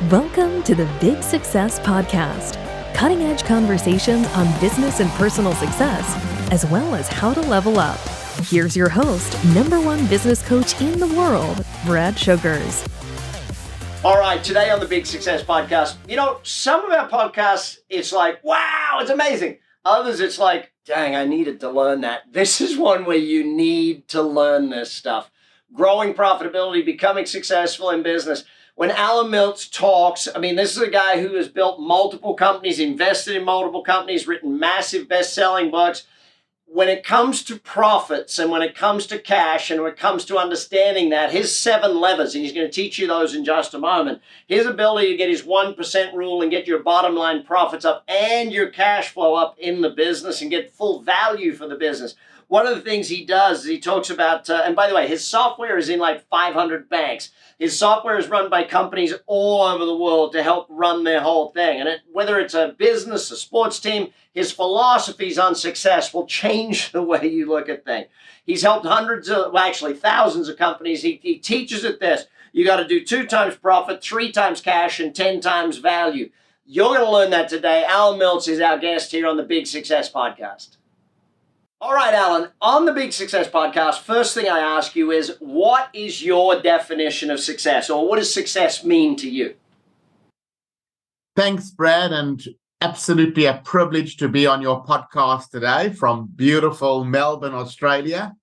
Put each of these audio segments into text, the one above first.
Welcome to the Big Success Podcast, cutting-edge conversations on business and personal success, as well as how to level up. Here's your host, #1 business coach in the world, Brad Sugars. All right, today on the Big Success Podcast, some of our podcasts, it's like, wow, it's amazing. Others, it's like, dang, I needed to learn that. This is one where you need to learn this stuff. Growing profitability, becoming successful in business. When Alan Miltz talks, this is a guy who has built multiple companies, invested in multiple companies, written massive best-selling books. When it comes to profits and when it comes to cash and when it comes to understanding that, his 7 levers, and he's going to teach you those in just a moment, his ability to get his 1% rule and get your bottom line profits up and your cash flow up in the business and get full value for the business. One of the things he does is he talks about, and by the way, his software is in like 500 banks. His software is run by companies all over the world to help run their whole thing. And whether it's a business, a sports team, his philosophies on success will change the way you look at things. He's helped thousands of companies. He teaches it this. You got to do 2 times profit, 3 times cash, and 10 times value. You're going to learn that today. Alan Miltz is our guest here on the Big Success Podcast. All right, Alan, on the Big Success Podcast, first thing I ask you is, what is your definition of success, or what does success mean to you? Thanks, Brad, and absolutely a privilege to be on your podcast today from beautiful Melbourne, Australia.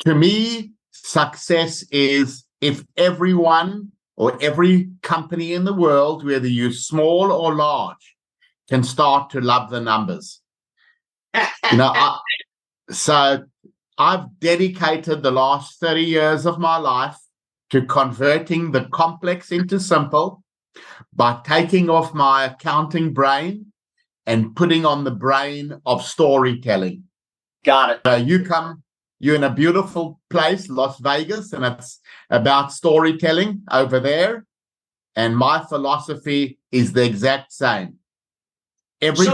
To me, success is if everyone or every company in the world, whether you're small or large, can start to love the numbers. So I've dedicated the last 30 years of my life to converting the complex into simple by taking off my accounting brain and putting on the brain of storytelling. Got it. You're in a beautiful place, Las Vegas, and it's about storytelling over there. And my philosophy is the exact same. Every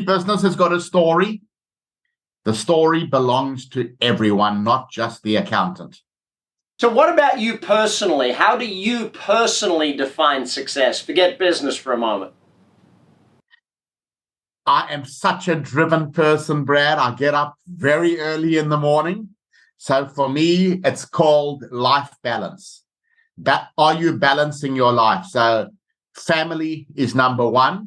business has got a story. The story belongs to everyone, not just the accountant. So what about you personally? How do you personally define success? Forget business for a moment. I am such a driven person, Brad. I get up very early in the morning. So for me, it's called life balance. Are you balancing your life? So family is number 1.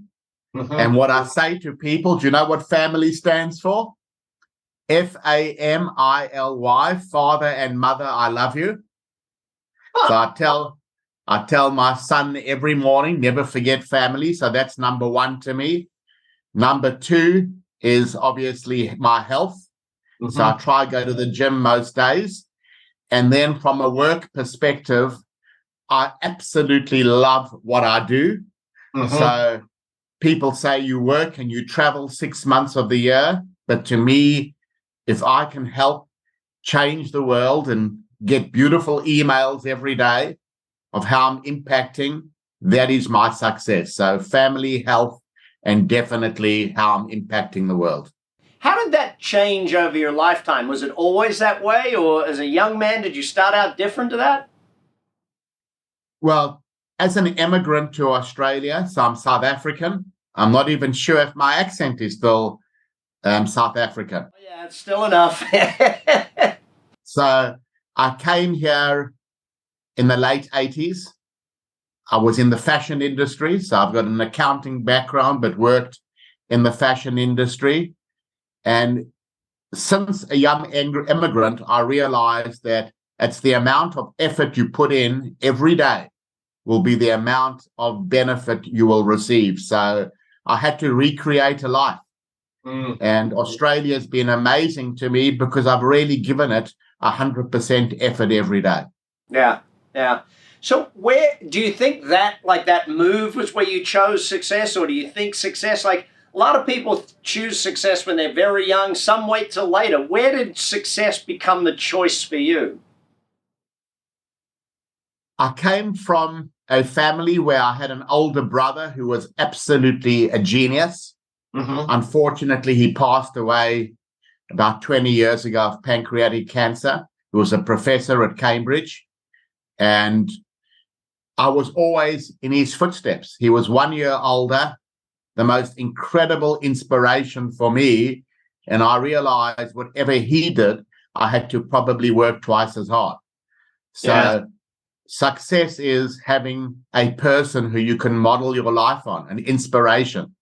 Mm-hmm. And what I say to people, do you know what family stands for? FAMILY, father and mother, I love you. So I tell my son every morning, never forget family. So that's number 1 to me. Number 2 is obviously my health. Mm-hmm. So I try to go to the gym most days. And then from a work perspective, I absolutely love what I do. Mm-hmm. So people say you work and you travel 6 months of the year. But to me, if I can help change the world and get beautiful emails every day of how I'm impacting, that is my success. So family, health, and definitely how I'm impacting the world. How did that change over your lifetime? Was it always that way? Or as a young man, did you start out different to that? Well, as an immigrant to Australia, so I'm South African. I'm not even sure if my accent is still South African. Yeah, it's still enough. So I came here in the late 80s. I was in the fashion industry. So I've got an accounting background, but worked in the fashion industry. And since a young immigrant, I realized that it's the amount of effort you put in every day will be the amount of benefit you will receive. So I had to recreate a life. And Australia has been amazing to me because I've really given it 100% effort every day. Yeah. So where do you think that move was where you chose success, or do you think success, like a lot of people choose success when they're very young, some wait till later. Where did success become the choice for you? I came from a family where I had an older brother who was absolutely a genius. Mm-hmm. Unfortunately, he passed away about 20 years ago of pancreatic cancer. He was a professor at Cambridge. And I was always in his footsteps. He was 1 year older, the most incredible inspiration for me. And I realized whatever he did, I had to probably work twice as hard. So success is having a person who you can model your life on, an inspiration.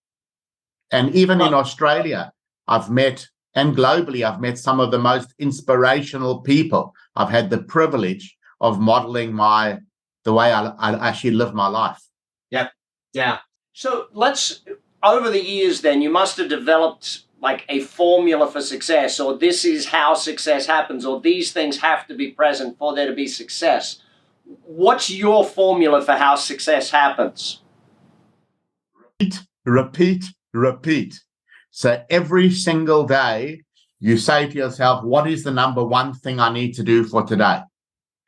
And even in Australia, I've met, and globally, I've met some of the most inspirational people. I've had the privilege of modeling the way I actually live my life. Yeah. So over the years then, you must have developed like a formula for success, or this is how success happens, or these things have to be present for there to be success. What's your formula for how success happens? Repeat. So every single day, you say to yourself, what is the number one thing I need to do for today?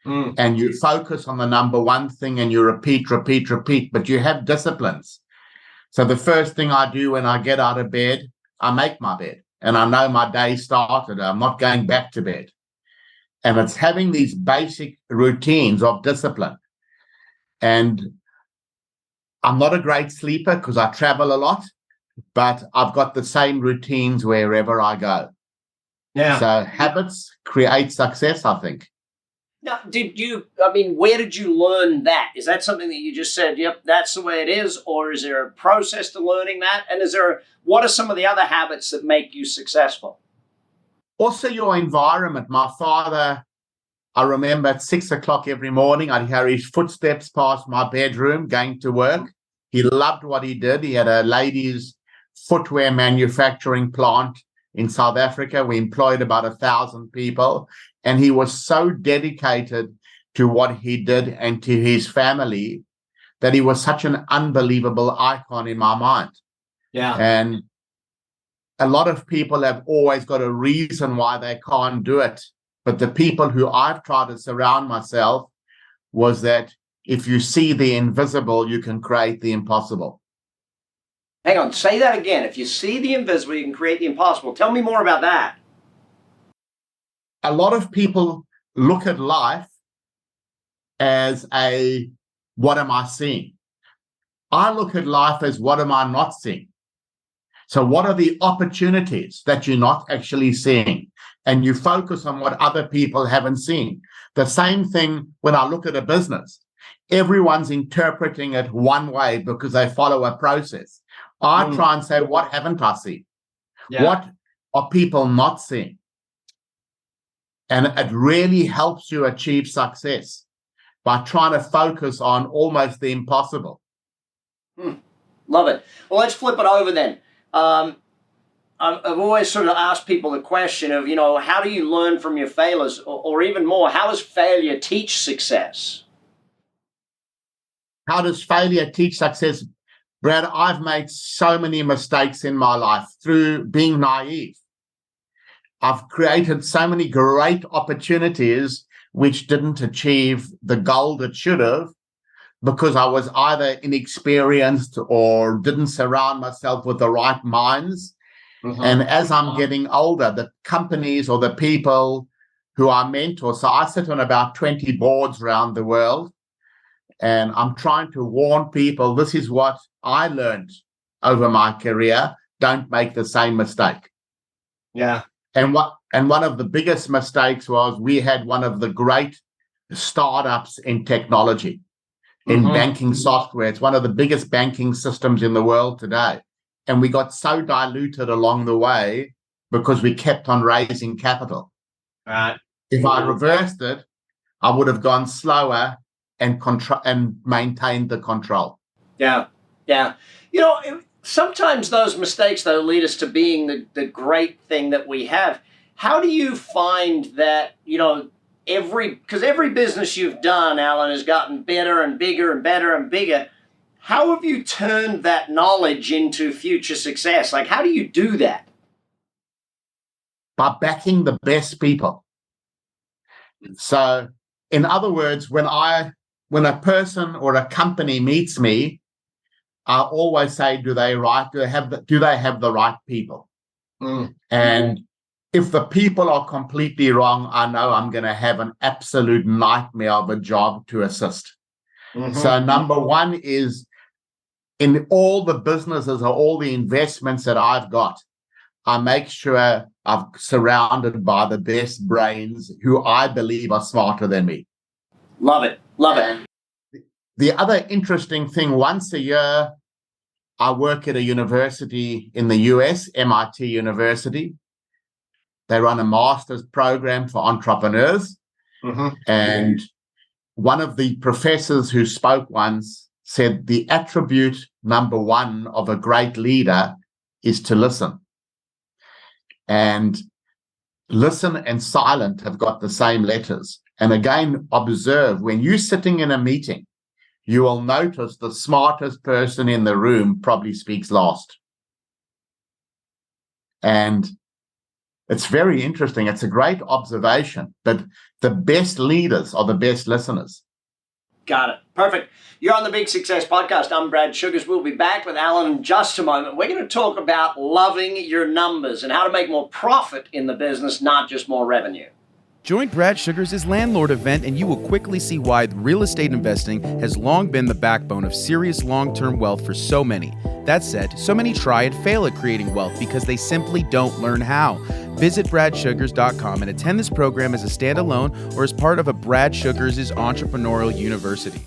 And you focus on the number one thing and you repeat, but you have disciplines. So the first thing I do when I get out of bed, I make my bed and I know my day started. I'm not going back to bed. And it's having these basic routines of discipline. And I'm not a great sleeper because I travel a lot, but I've got the same routines wherever I go. Yeah. So habits create success, I think. Now, where did you learn that? Is that something that you just said, yep, that's the way it is? Or is there a process to learning that? And what are some of the other habits that make you successful? Also your environment. My father, I remember at 6 o'clock every morning, I'd hear his footsteps past my bedroom going to work. He loved what he did. He had a ladies' footwear manufacturing plant in South Africa. We employed about 1,000 people. And he was so dedicated to what he did and to his family that he was such an unbelievable icon in my mind. Yeah. And a lot of people have always got a reason why they can't do it. But the people who I've tried to surround myself was that if you see the invisible, you can create the impossible. Hang on, say that again. If you see the invisible, you can create the impossible. Tell me more about that. A lot of people look at life as what am I seeing? I look at life as what am I not seeing? So what are the opportunities that you're not actually seeing? And you focus on what other people haven't seen. The same thing when I look at a business. Everyone's interpreting it one way because they follow a process. I try and say, what haven't I seen? Yeah. What are people not seeing? And it really helps you achieve success by trying to focus on almost the impossible. Love it. Well, let's flip it over then. I've always sort of asked people the question of, how do you learn from your failures? Or even more, how does failure teach success? How does failure teach success? Brad, I've made so many mistakes in my life through being naive. I've created so many great opportunities which didn't achieve the goal that should have because I was either inexperienced or didn't surround myself with the right minds. And as I'm getting older, the companies or the people who I mentor, so I sit on about 20 boards around the world, and I'm trying to warn people, this is what I learned over my career. Don't make the same mistake. Yeah. And one of the biggest mistakes was we had one of the great startups in technology, in banking software. It's one of the biggest banking systems in the world today. And we got so diluted along the way because we kept on raising capital. Right. If I reversed it, I would have gone slower and maintained the control. Yeah. Yeah. Sometimes those mistakes, though, lead us to being the great thing that we have. How do you find that, because every business you've done, Alan, has gotten better and bigger and better and bigger. How have you turned that knowledge into future success? Like, how do you do that? By backing the best people. So, in other words, when a person or a company meets me, I always say, do they have the right people? And if the people are completely wrong, I know I'm going to have an absolute nightmare of a job to assist. So number one is in all the businesses or all the investments that I've got, I make sure I'm surrounded by the best brains who I believe are smarter than me. Love it. Love it. The other interesting thing, once a year, I work at a university in the US, MIT University. They run a master's program for entrepreneurs. And one of the professors who spoke once said the attribute number one of a great leader is to listen. And listen and silent have got the same letters. And again, observe when you're sitting in a meeting, you will notice the smartest person in the room probably speaks last. And it's very interesting. It's a great observation, but the best leaders are the best listeners. Got it. Perfect. You're on the Big Success Podcast. I'm Brad Sugars. We'll be back with Alan in just a moment. We're going to talk about loving your numbers and how to make more profit in the business, not just more revenue. Join Brad Sugars' Landlord event and you will quickly see why real estate investing has long been the backbone of serious long-term wealth for so many. That said, so many try and fail at creating wealth because they simply don't learn how. Visit bradsugars.com and attend this program as a standalone or as part of a Brad Sugars' Entrepreneurial University.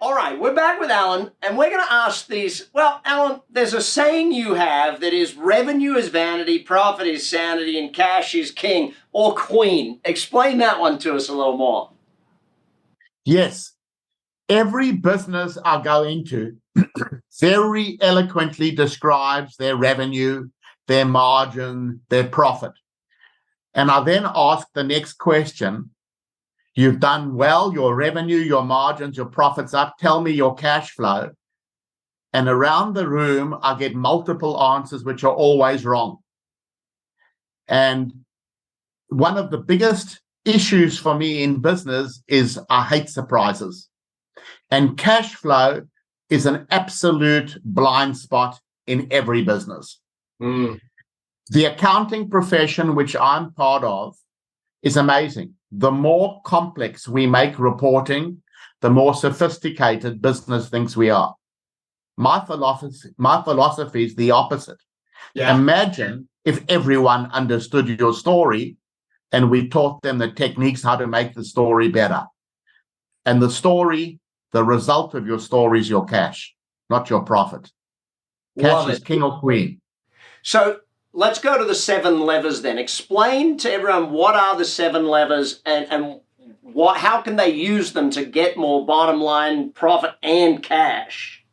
All right, we're back with Alan, and we're going to ask these. Well, Alan, there's a saying you have that is revenue is vanity, profit is sanity, and cash is king or queen. Explain that one to us a little more. Yes. Every business I go into very eloquently describes their revenue, their margin, their profit. And I then ask the next question. You've done well, your revenue, your margins, your profits up. Tell me your cash flow. And around the room, I get multiple answers, which are always wrong. And one of the biggest issues for me in business is I hate surprises. And cash flow is an absolute blind spot in every business. The accounting profession, which I'm part of, is amazing. The more complex we make reporting, the more sophisticated business thinks we are. My philosophy is the opposite. Yeah. Imagine if everyone understood your story and we taught them the techniques how to make the story better. And the story, the result of your story is your cash, not your profit. Cash is king or queen. So let's go to the 7 levers then. Explain to everyone what are the 7 levers and how can they use them to get more bottom line profit and cash?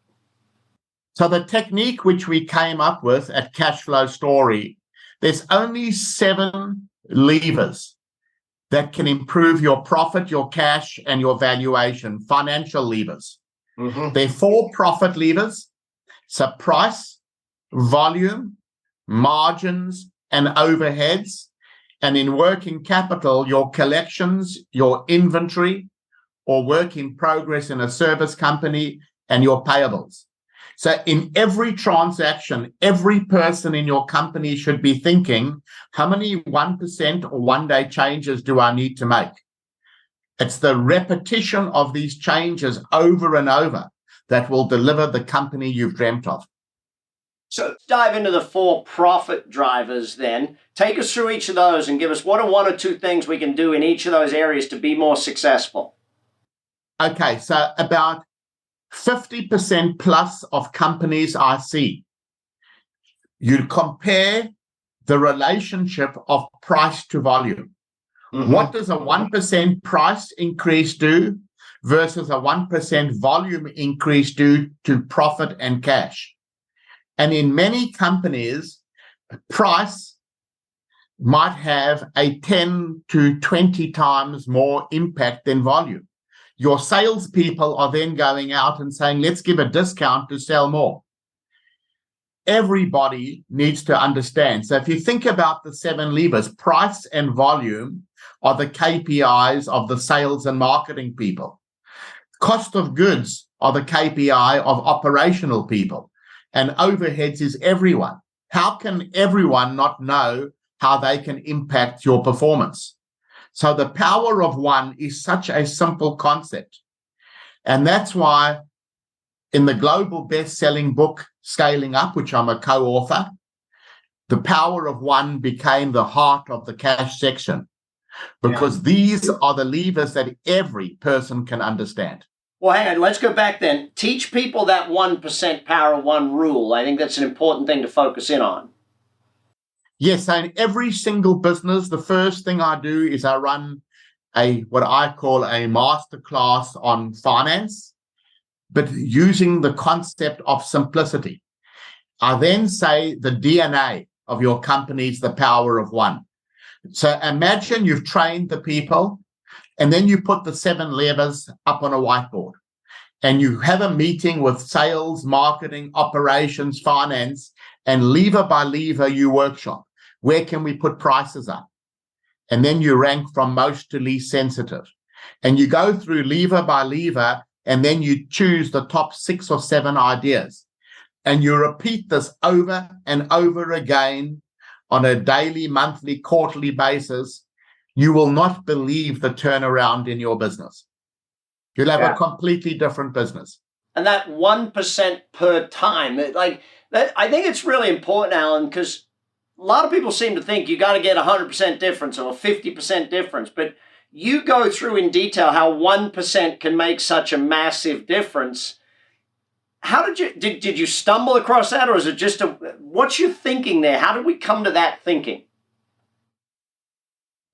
So the technique which we came up with at Cash Flow Story, there's only 7 levers that can improve your profit, your cash, and your valuation, financial levers. There are 4 profit levers. So price, volume, margins, and overheads. And in working capital, your collections, your inventory, or work in progress in a service company, and your payables. So in every transaction, every person in your company should be thinking, how many 1% or one-day changes do I need to make? It's the repetition of these changes over and over that will deliver the company you've dreamt of. So dive into the 4 profit drivers then. Take us through each of those and give us what are 1 or 2 things we can do in each of those areas to be more successful. Okay, so about 50% plus of companies I see, you compare the relationship of price to volume. What does a 1% price increase do versus a 1% volume increase do to profit and cash? And in many companies, price might have a 10 to 20 times more impact than volume. Your salespeople are then going out and saying, let's give a discount to sell more. Everybody needs to understand. So if you think about the 7 levers, price and volume are the KPIs of the sales and marketing people. Cost of goods are the KPI of operational people. And overheads is everyone. How can everyone not know how they can impact your performance? So the power of one is such a simple concept. And that's why in the global best-selling book, Scaling Up, which I'm a co-author, the power of one became the heart of the cash section, because these are the levers that every person can understand. Well, hang on, let's go back then. Teach people that 1% power of one rule. I think that's an important thing to focus in on. Yes, so in every single business, the first thing I do is I run what I call a masterclass on finance, but using the concept of simplicity. I then say the DNA of your company is the power of one. So imagine you've trained the people, and then you put the 7 levers up on a whiteboard, and you have a meeting with sales, marketing, operations, finance, and lever by lever you workshop. Where can we put prices up? And then you rank from most to least sensitive. And you go through lever by lever, and then you choose the top 6 or 7 ideas. And you repeat this over and over again on a daily, monthly, quarterly basis. You will not believe the turnaround in your business. You'll have a completely different business. And that 1% per time, I think it's really important, Alan, because a lot of people seem to think you got to get 100% difference or 50% difference, but you go through in detail how 1% can make such a massive difference. How did you stumble across that, or is it just what's your thinking there? How did we come to that thinking?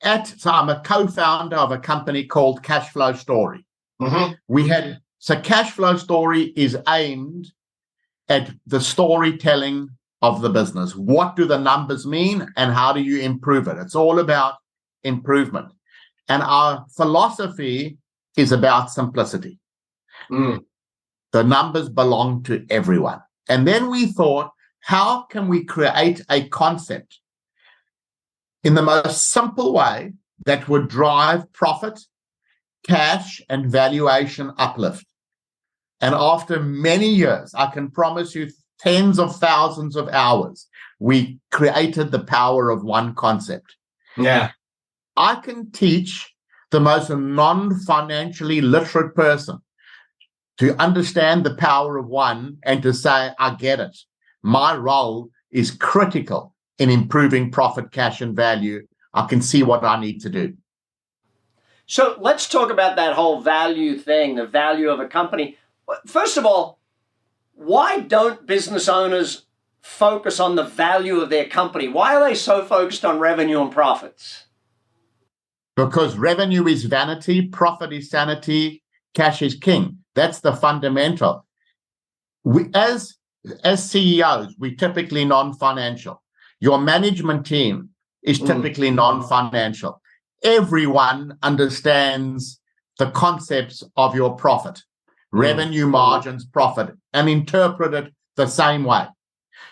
So I'm a co-founder of a company called Cash Flow Story. So Cash Flow Story is aimed at the storytelling of the business. What do the numbers mean, and how do you improve it? It's all about improvement. And our philosophy is about simplicity. The numbers belong to everyone. And then we thought, how can we create a concept in the most simple way that would drive profit, cash, and valuation uplift? And after many years, I can promise you tens of thousands of hours, we created the power of one concept. I can teach the most non-financially literate person to understand the power of one and to say, I get it. My role is critical in improving profit, cash, and value. I can see what I need to do. So let's talk about that whole value thing, the value of a company. First of all, why don't business owners focus on the value of their company? Why are they so focused on revenue and profits? Because revenue is vanity, profit is sanity, cash is king. That's the fundamental. We, as CEOs, we typically non-financial. Your management team is typically non-financial. Everyone understands the concepts of your profit, revenue, margins, profit, and interpret it the same way.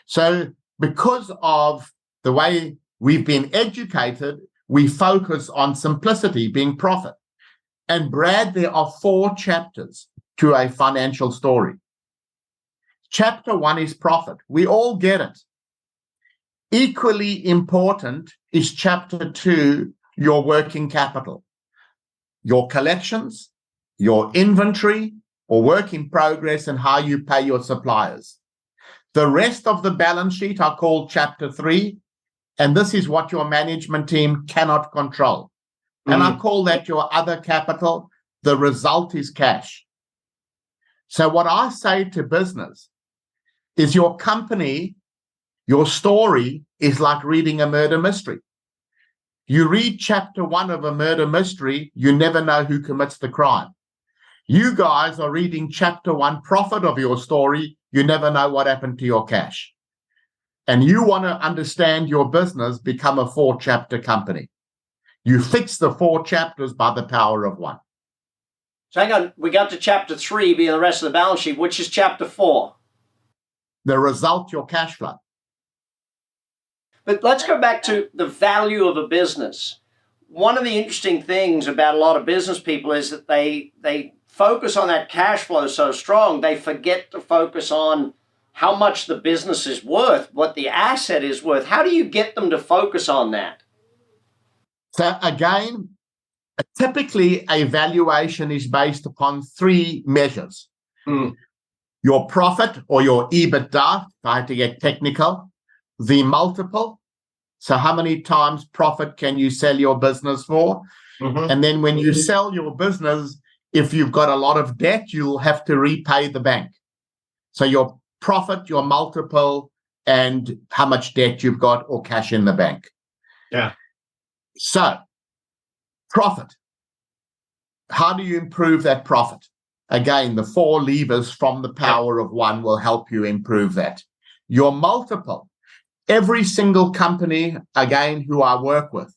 So because of the way we've been educated, we focus on simplicity being profit. And Brad, there are 4 chapters to a financial story. Chapter 1 is profit. We all get it. Equally important is chapter 2, your working capital, your collections, your inventory or work in progress, and how you pay your suppliers. The rest of the balance sheet I call chapter 3, and this is what your management team cannot control. And I call that your other capital. The result is cash. So what I say to business is your company, your story is like reading a murder mystery. You read chapter 1 of a murder mystery, you never know who commits the crime. You guys are reading chapter 1 profit of your story, you never know what happened to your cash. And you want to understand your business, become a 4-chapter company. You fix the 4 chapters by the power of one. So hang on, we got to chapter 3 being the rest of the balance sheet. Which is chapter 4? The result, your cash flow. But let's go back to the value of a business. One of the interesting things about a lot of business people is that they focus on that cash flow so strong, they forget to focus on how much the business is worth, what the asset is worth. How do you get them to focus on that? So again, Typically, a valuation is based upon three measures. Your profit or your EBITDA, if I had to get technical, the multiple. So how many times profit can you sell your business for? And then when you sell your business, if you've got a lot of debt, you'll have to repay the bank. So your profit, your multiple, and how much debt you've got or cash in the bank. Yeah. So profit. How do you improve that profit? Again, the 4 levers from the power of one will help you improve that. Your multiple. Every single company, again, who I work with,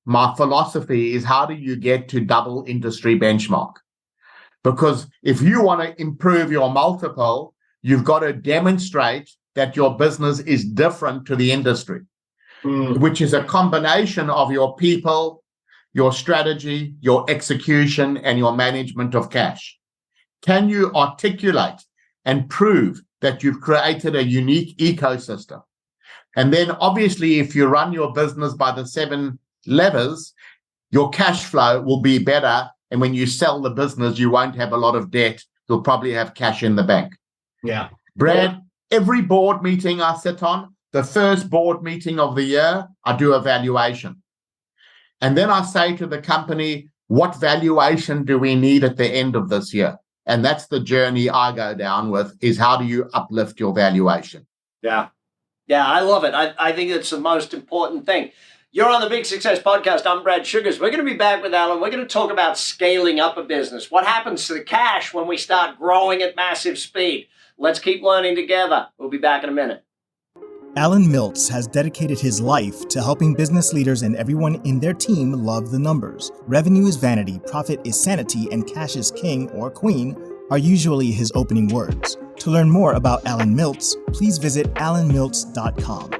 my philosophy is how do you get to double industry benchmark? Because if you want to improve your multiple, you've got to demonstrate that your business is different to the industry, which is a combination of your people, your strategy, your execution, and your management of cash. Can you articulate and prove that you've created a unique ecosystem? And then obviously, if you run your business by the 7 levers, your cash flow will be better. And when you sell the business, you won't have a lot of debt. You'll probably have cash in the bank. Yeah. Brad, every board meeting I sit on, the first board meeting of the year, I do a valuation. And then I say to the company, what valuation do we need at the end of this year? And that's the journey I go down with, is how do you uplift your valuation? Yeah. Yeah, I love it. I think it's the most important thing. You're on the Big Success Podcast. I'm Brad Sugars. We're going to be back with Alan. We're going to talk about scaling up a business. What happens to the cash when we start growing at massive speed? Let's keep learning together. We'll be back in a minute. Alan Miltz has dedicated his life to helping business leaders and everyone in their team love the numbers. Revenue is vanity, profit is sanity, and cash is king or queen are usually his opening words. To learn more about Alan Miltz, please visit alanmiltz.com.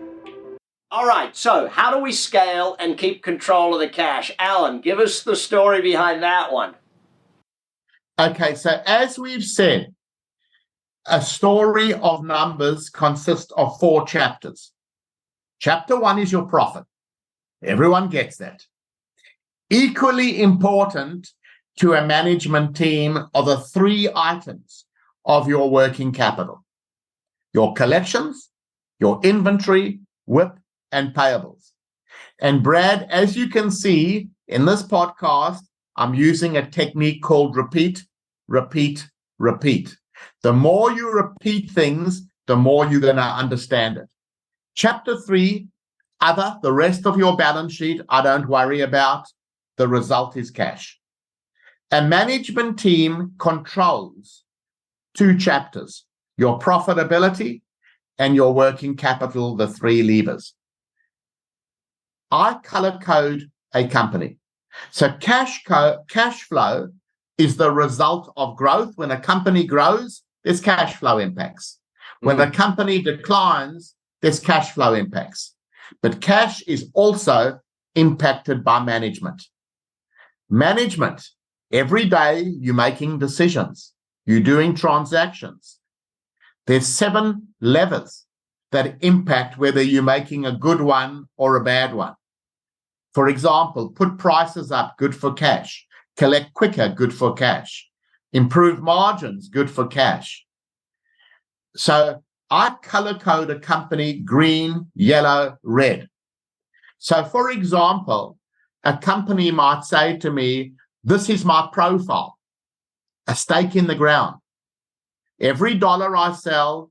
All right, so how do we scale and keep control of the cash? Alan, give us the story behind that one. Okay, so as we've said, a story of numbers consists of 4 chapters. Chapter 1 is your profit. Everyone gets that. Equally important to a management team are the 3 items of your working capital: your collections, your inventory, WIP, and payables. And Brad, as you can see in this podcast, I'm using a technique called repeat, repeat, repeat. The more you repeat things, the more you're going to understand it. Chapter 3, other, the rest of your balance sheet, I don't worry about. The result is cash. A management team controls 2 chapters, your profitability and your working capital, the 3 levers. I color code a company. So cash flow is the result of growth. When a company grows, there's cash flow impacts. When a company declines, there's cash flow impacts. But cash is also impacted by management. Management, every day you're making decisions, you're doing transactions. There's 7 levers that impact whether you're making a good one or a bad one. For example, put prices up, good for cash. Collect quicker, good for cash. Improve margins, good for cash. So I color code a company green, yellow, red. So for example, a company might say to me, this is my profile, a stake in the ground. Every dollar I sell,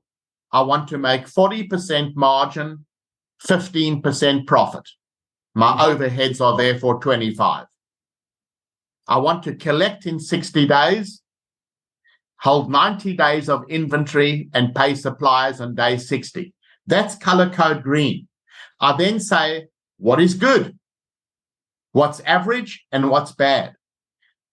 I want to make 40% margin, 15% profit. My overheads are therefore 25. I want to collect in 60 days, hold 90 days of inventory and pay suppliers on day 60. That's color code green. I then say, what is good? What's average and what's bad?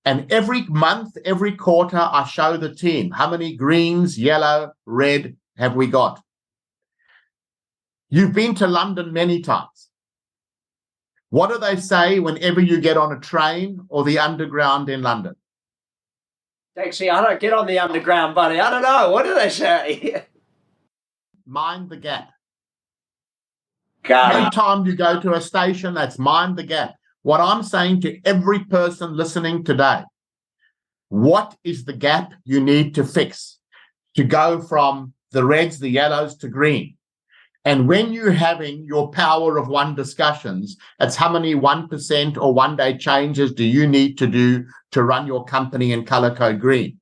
And every month, every quarter, I show the team how many greens, yellow, red have we got. You've been to London many times. What do they say whenever you get on a train or the underground in London? Taxi, I don't get on the underground, buddy. I don't know. What do they say? Mind the gap. Got it. Anytime you go to a station, that's mind the gap. What I'm saying to every person listening today, what is the gap you need to fix to go from the reds, the yellows to green? And when you're having your power of one discussions, it's how many 1% or one-day changes do you need to do to run your company in color code green?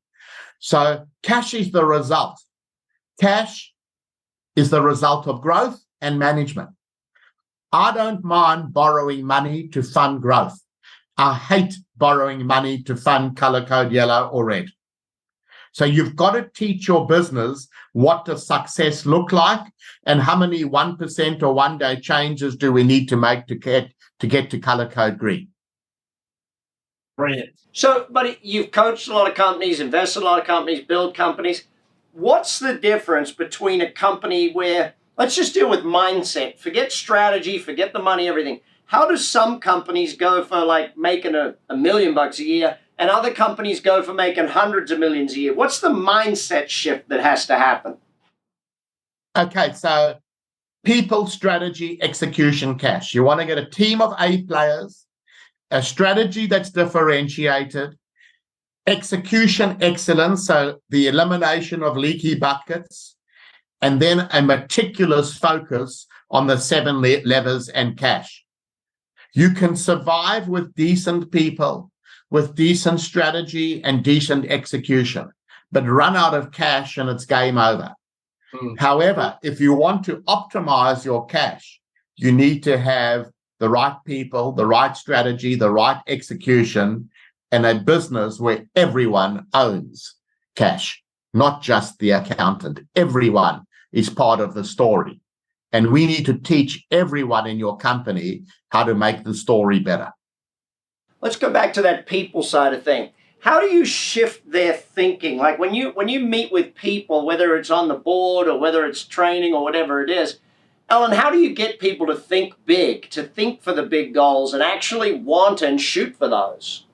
So cash is the result. Cash is the result of growth and management. I don't mind borrowing money to fund growth. I hate borrowing money to fund color code yellow or red. So you've got to teach your business what does success look like and how many 1% or one-day changes do we need to make to get to color code green. Brilliant. So, buddy, you've coached a lot of companies, invested in a lot of companies, build companies. What's the difference between a company where, let's just deal with mindset, forget strategy, forget the money, everything. How do some companies go for like making $1 million a year and other companies go for making hundreds of millions a year? What's the mindset shift that has to happen? Okay, so people, strategy, execution, cash. You want to get a team of A players, a strategy that's differentiated, execution excellence, so the elimination of leaky buckets, and then a meticulous focus on the 7 levers and cash. You can survive with decent people, with decent strategy and decent execution, but run out of cash and it's game over. However, if you want to optimize your cash, you need to have the right people, the right strategy, the right execution, and a business where everyone owns cash, not just the accountant. Everyone is part of the story. And we need to teach everyone in your company how to make the story better. Let's go back to that people side of thing. How do you shift their thinking? Like when you meet with people, whether it's on the board or whether it's training or whatever it is, Alan, how do you get people to think big, to think for the big goals and actually want and shoot for those?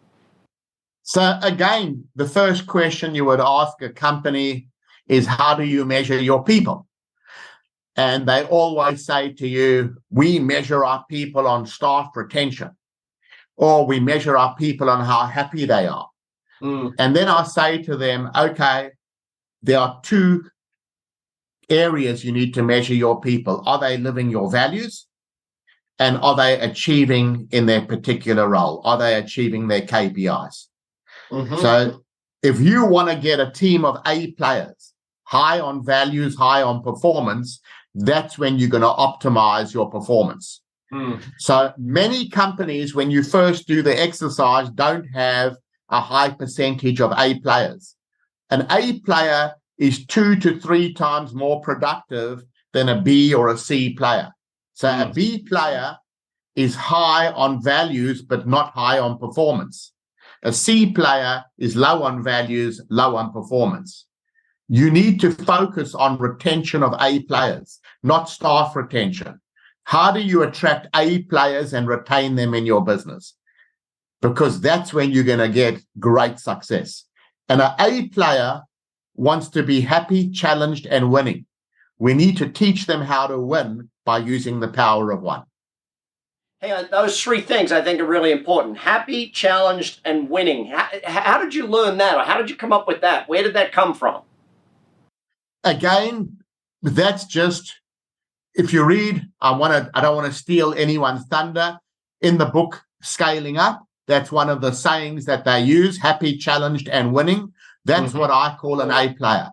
So again, the first question you would ask a company is, how do you measure your people? And they always say to you, we measure our people on staff retention, or we measure our people on how happy they are. And then I say to them, okay, there are 2 areas you need to measure your people. Are they living your values? And are they achieving in their particular role? Are they achieving their KPIs? So if you want to get a team of A players, high on values, high on performance, that's when you're going to optimize your performance. So many companies, when you first do the exercise, don't have a high percentage of A players. An A player is 2 to 3 times more productive than a B or a C player. So a B player is high on values, but not high on performance. A C player is low on values, low on performance. You need to focus on retention of A players, not staff retention. How do you attract A players and retain them in your business? Because that's when you're going to get great success. And an A player wants to be happy, challenged, and winning. We need to teach them how to win by using the power of one. Hey, those 3 things I think are really important. Happy, challenged, and winning. How did you learn that? Or how did you come up with that? Where did that come from? Again, that's just, if you read, I don't want to steal anyone's thunder. In the book, Scaling Up, that's one of the sayings that they use, happy, challenged, and winning. That's what I call an A player.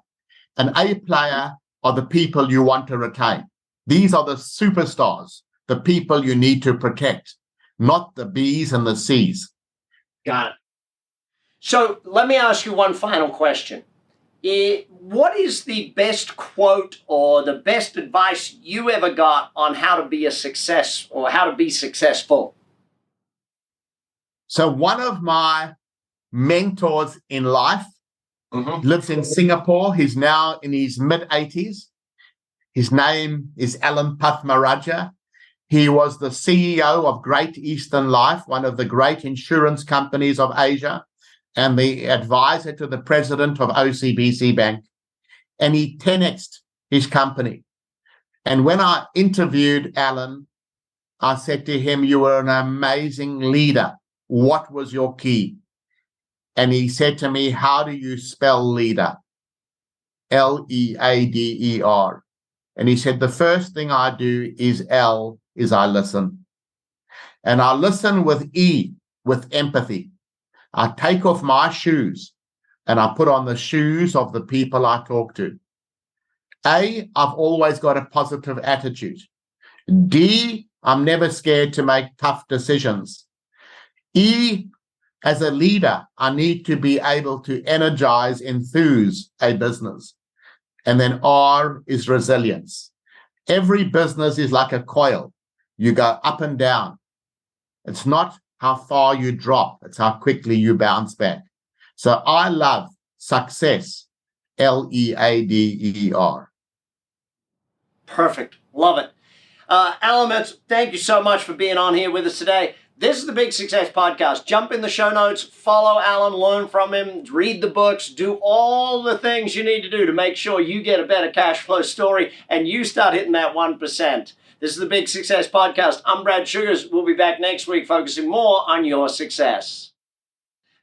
An A player are the people you want to retain. These are the superstars, the people you need to protect, not the B's and the C's. Got it. So let me ask you one final question. What is the best quote or the best advice you ever got on how to be a success or how to be successful? So one of my mentors in life lives in Singapore. He's now in his mid-80s. His name is Alan Pathmaraja. He was the CEO of Great Eastern Life, one of the great insurance companies of Asia, and the advisor to the president of OCBC Bank. And he 10x'd his company. And when I interviewed Alan, I said to him, you were an amazing leader. What was your key? And he said to me, how do you spell leader? Leader. And he said, the first thing I do is I listen. And I listen with E, with empathy. I take off my shoes and I put on the shoes of the people I talk to. A, I've always got a positive attitude. D, I'm never scared to make tough decisions. E, as a leader, I need to be able to energize, enthuse a business. And then R is resilience. Every business is like a coil. You go up and down. It's not how far you drop, it's how quickly you bounce back. So I love success, Leader. Perfect. Love it. Alan Miltz, thank you so much for being on here with us today. This is the Big Success Podcast. Jump in the show notes, follow Alan, learn from him, read the books, do all the things you need to do to make sure you get a better cash flow story and you start hitting that 1%. This is the Big Success Podcast. I'm Brad Sugars. We'll be back next week focusing more on your success.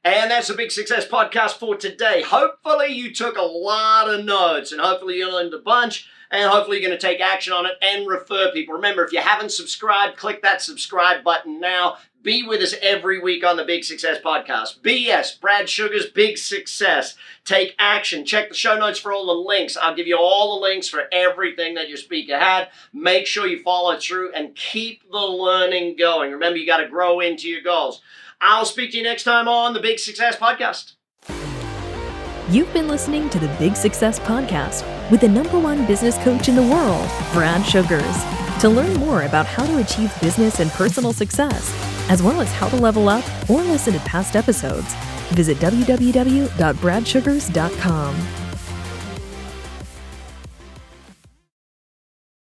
And that's the Big Success Podcast for today. Hopefully you took a lot of notes and hopefully you learned a bunch. And hopefully you're going to take action on it and refer people. Remember, if you haven't subscribed, click that subscribe button now. Be with us every week on the Big Success Podcast. BS, Brad Sugars, Big Success. Take action. Check the show notes for all the links. I'll give you all the links for everything that your speaker had. Make sure you follow through and keep the learning going. Remember, you got to grow into your goals. I'll speak to you next time on the Big Success Podcast. You've been listening to the Big Success Podcast with the #1 business coach in the world, Brad Sugars. To learn more about how to achieve business and personal success, as well as how to level up or listen to past episodes, visit www.bradsugars.com.